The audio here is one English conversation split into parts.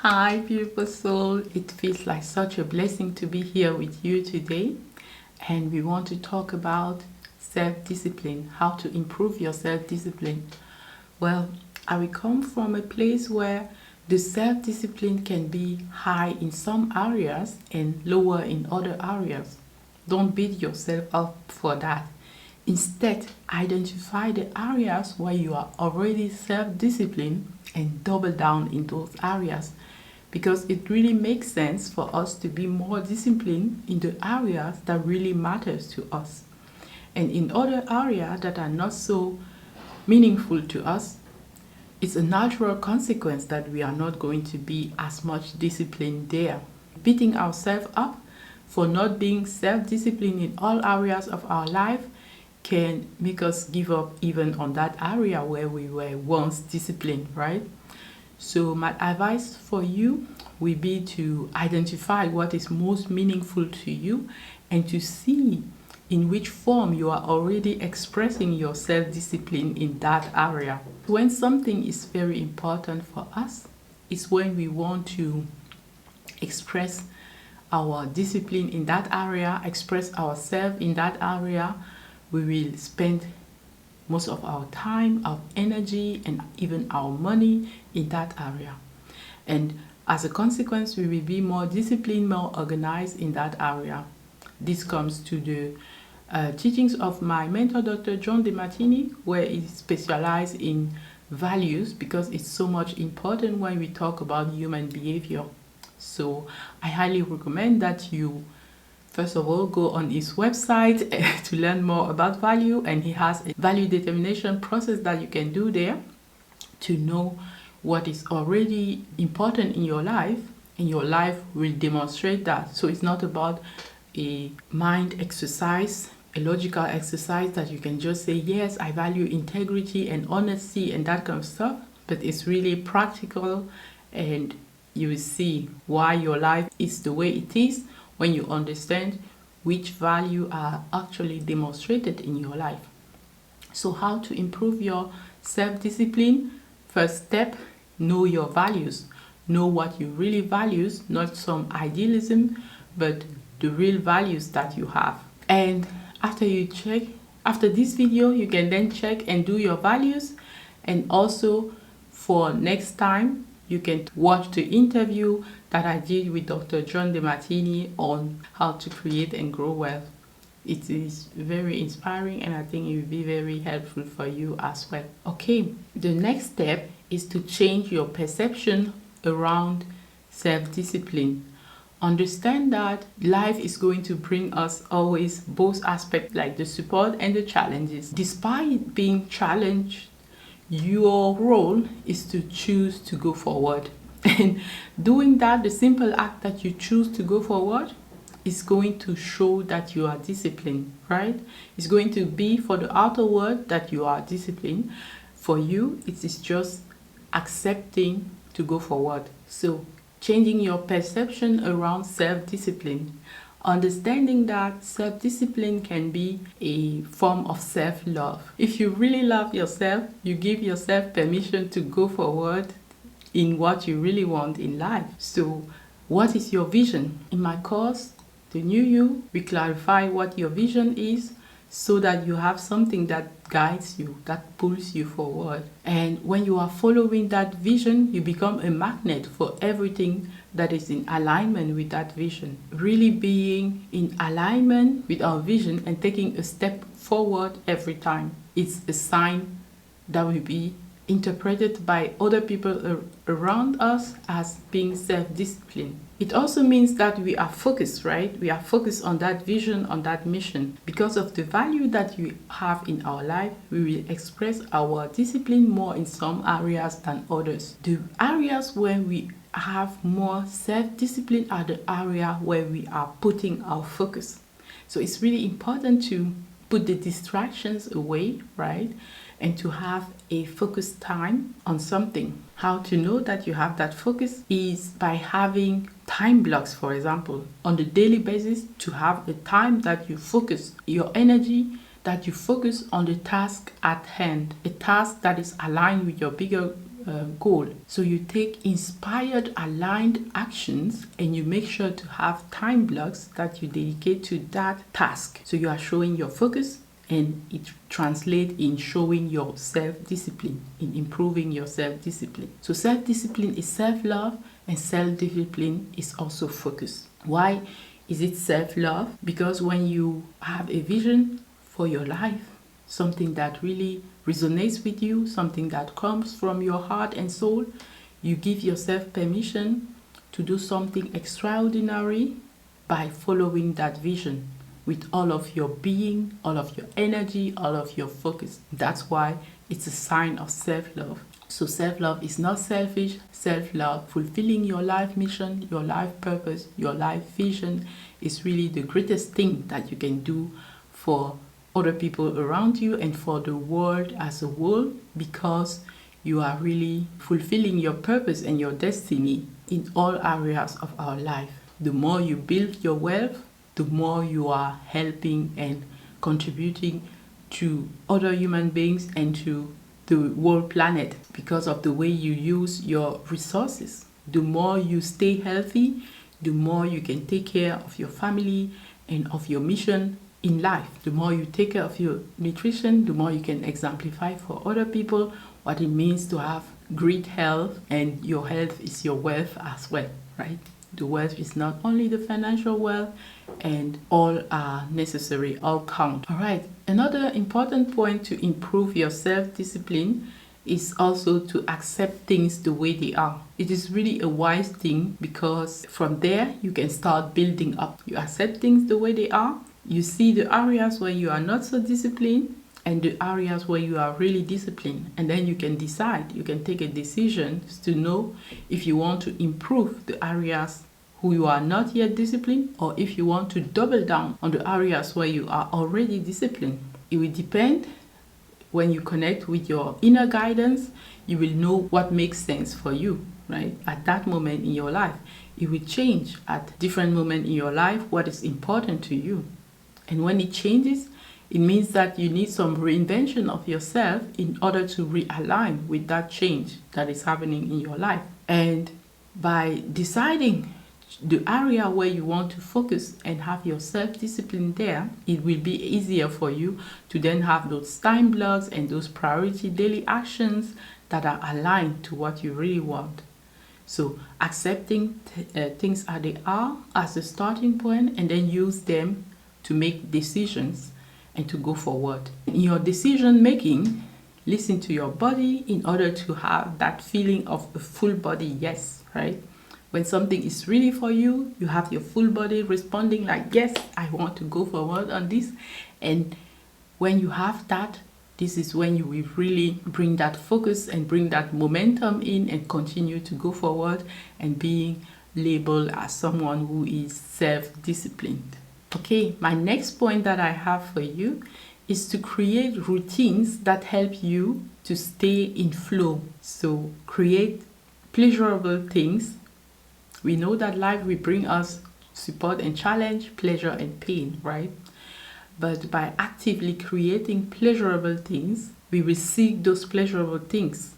Hi, beautiful soul. It feels like such a blessing to be here with you today. And we want to talk about self-discipline, how to improve your self-discipline. Well, I will come from a place where the self-discipline can be high in some areas and lower in other areas. Don't beat yourself up for that. Instead, identify the areas where you are already self-disciplined and double down in those areas, because it really makes sense for us to be more disciplined in the areas that really matters to us. And in other areas that are not so meaningful to us, it's a natural consequence that we are not going to be as much disciplined there. Beating ourselves up for not being self-disciplined in all areas of our life can make us give up even on that area where we were once disciplined, right? So my advice for you will be to identify what is most meaningful to you and to see in which form you are already expressing your self-discipline in that area. When something is very important for us, it's when we want to express our discipline in that area, express ourselves in that area, we will spend most of our time, our energy, and even our money in that area. And as a consequence, we will be more disciplined, more organized in that area. This comes to the teachings of my mentor, Dr. John DeMartini, where he specializes in values, because it's so much important when we talk about human behavior. So I highly recommend that you first of all go on his website to learn more about value, and he has a value determination process that you can do there to know what is already important in your life, and your life will demonstrate that. So it's not about a mind exercise, a logical exercise that you can just say, yes, I value integrity and honesty and that kind of stuff, but it's really practical, and you will see why your life is the way it is when you understand which value are actually demonstrated in your life. So how to improve your self-discipline? First step, know your values. Know what you really value, not some idealism, but the real values that you have. And after this video, you can then check and do your values. And also for next time, you can watch the interview that I did with Dr. John DeMartini on how to create and grow wealth. It is very inspiring, and I think it will be very helpful for you as well. Okay, the next step is to change your perception around self-discipline. Understand that life is going to bring us always both aspects, like the support and the challenges. Despite being challenged, your role is to choose to go forward. And doing that, the simple act that you choose to go forward is going to show that you are disciplined, right? It's going to be for the outer world that you are disciplined. For you, it is just accepting to go forward. So changing your perception around self-discipline. Understanding that self-discipline can be a form of self-love. If you really love yourself, you give yourself permission to go forward in what you really want in life. So what is your vision? In my course, The New You, we clarify what your vision is so that you have something that guides you, that pulls you forward. And when you are following that vision, you become a magnet for everything that is in alignment with that vision. Really being in alignment with our vision and taking a step forward every time. It's a sign that will be interpreted by other people around us as being self-disciplined. It also means that we are focused, right? We are focused on that vision, on that mission. Because of the value that we have in our life, we will express our discipline more in some areas than others. The areas where we have more self-discipline are the area where we are putting our focus. So it's really important to put the distractions away, right? And to have a focused time on something. How to know that you have that focus is by having time blocks, for example, on the daily basis, to have a time that you focus your energy, that you focus on the task at hand, a task that is aligned with your bigger goal. So you take inspired, aligned actions and you make sure to have time blocks that you dedicate to that task. So you are showing your focus, and it translates in showing your self-discipline, in improving your self-discipline. So self-discipline is self-love, and self-discipline is also focus. Why is it self-love? Because when you have a vision for your life, something that really resonates with you, something that comes from your heart and soul, you give yourself permission to do something extraordinary by following that vision with all of your being, all of your energy, all of your focus. That's why it's a sign of self-love. So self-love is not selfish. Self-love, fulfilling your life mission, your life purpose, your life vision is really the greatest thing that you can do for other people around you and for the world as a whole, because you are really fulfilling your purpose and your destiny in all areas of our life. The more you build your wealth, the more you are helping and contributing to other human beings and to the whole planet because of the way you use your resources. The more you stay healthy, the more you can take care of your family and of your mission in life. The more you take care of your nutrition, the more you can exemplify for other people what it means to have great health, and your health is your wealth as well, right? The wealth is not only the financial wealth, and all are necessary, all count. All right, another important point to improve your self-discipline is also to accept things the way they are. It is really a wise thing, because from there you can start building up. You accept things the way they are. You see the areas where you are not so disciplined and the areas where you are really disciplined, and then you can decide, you can take a decision to know if you want to improve the areas who you are not yet disciplined, or if you want to double down on the areas where you are already disciplined. It will depend. When you connect with your inner guidance, you will know what makes sense for you, right? At that moment in your life, it will change at different moments in your life what is important to you. And when it changes, it means that you need some reinvention of yourself in order to realign with that change that is happening in your life. And by deciding the area where you want to focus and have your self-discipline there, it will be easier for you to then have those time blocks and those priority daily actions that are aligned to what you really want. So accepting things as they are as a starting point, and then use them to make decisions and to go forward. In your decision making, listen to your body in order to have that feeling of a full body yes, right? When something is really for you, you have your full body responding like, yes, I want to go forward on this. And when you have that, this is when you will really bring that focus and bring that momentum in and continue to go forward and being labeled as someone who is self-disciplined. Okay, my next point that I have for you is to create routines that help you to stay in flow. So create pleasurable things. We know that life will bring us support and challenge, pleasure and pain, right? But by actively creating pleasurable things, we will seek those pleasurable things.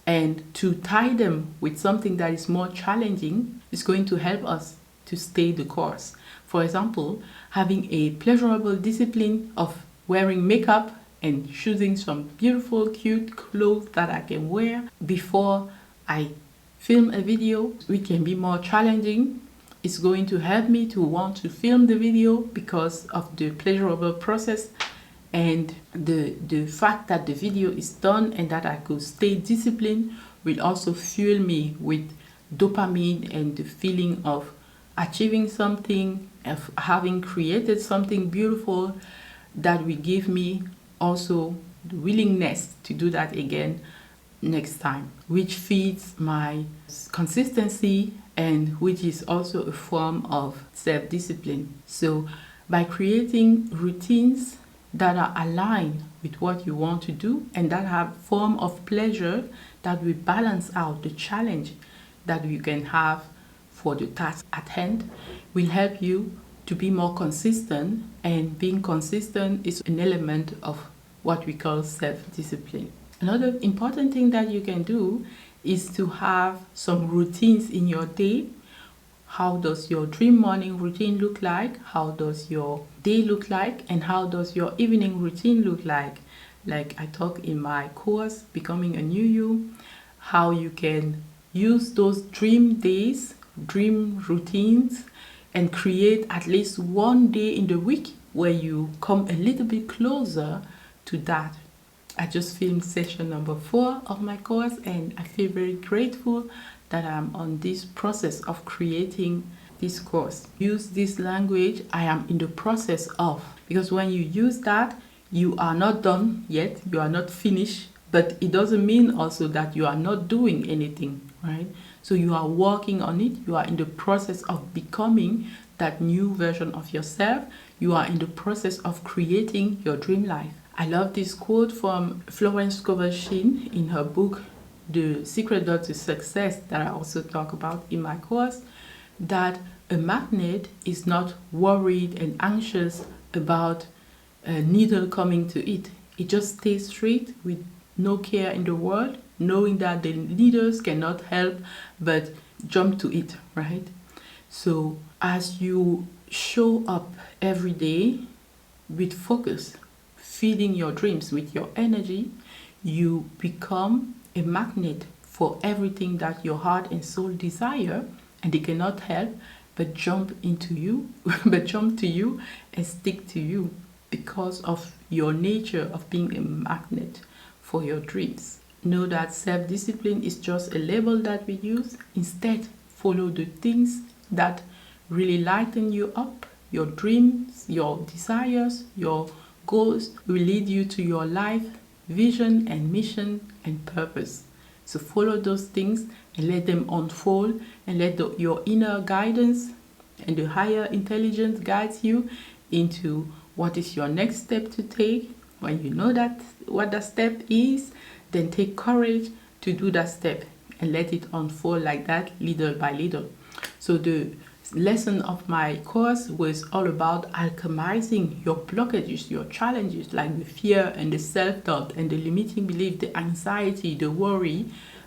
And to tie them with something that is more challenging is going to help us to stay the course. For example, having a pleasurable discipline of wearing makeup and choosing some beautiful, cute clothes that I can wear before I film a video, which can be more challenging. It's going to help me to want to film the video because of the pleasurable process and the fact that the video is done and that I could stay disciplined will also fuel me with dopamine and the feeling of achieving something, of having created something beautiful that will give me also the willingness to do that again next time, which feeds my consistency and which is also a form of self-discipline. So by creating routines that are aligned with what you want to do and that have form of pleasure that will balance out the challenge that you can have for the task at hand, will help you to be more consistent, and being consistent is an element of what we call self-discipline. Another important thing that you can do is to have some routines in your day. How does your dream morning routine look like? How does your day look like? And how does your evening routine look like? Like I talk in my course, Becoming a New You, how you can use those dream days, dream routines, and create at least one day in the week where you come a little bit closer to that. I just filmed session number 4 of my course, and I feel very grateful that I'm on this process of creating this course. Use this language, I am in the process of, because when you use that, you are not done yet, you are not finished, but it doesn't mean also that you are not doing anything, right? So you are working on it, you are in the process of becoming that new version of yourself, you are in the process of creating your dream life. I love this quote from Florence Scovel Shinn in her book, The Secret Door to Success, that I also talk about in my course, that a magnet is not worried and anxious about a needle coming to it. It just stays straight with no care in the world, knowing that the needles cannot help but jump to it, right? So as you show up every day with focus, feeding your dreams with your energy, you become a magnet for everything that your heart and soul desire, and they cannot help but jump into you, but jump to you and stick to you because of your nature of being a magnet for your dreams. Know that self-discipline is just a label that we use. Instead, follow the things that really lighten you up. Your dreams, your desires, your goals will lead you to your life, vision and mission and purpose. So follow those things and let them unfold, and let your inner guidance and the higher intelligence guides you into what is your next step to take. When you know that what that step is, then take courage to do that step and let it unfold like that, little by little. So the lesson of my course was all about alchemizing your blockages, your challenges, like the fear and the self-doubt and the limiting belief, the anxiety, the worry.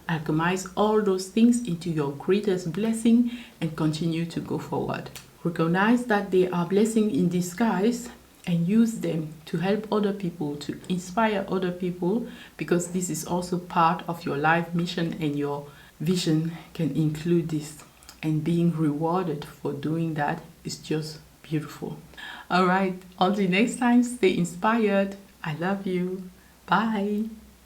Alchemize all those things into your greatest blessing and continue to go forward. Recognize that they are blessings in disguise and use them to help other people, to inspire other people, because this is also part of your life mission, and your vision can include this. And being rewarded for doing that is just beautiful. All right, until next time, stay inspired. I love you. Bye.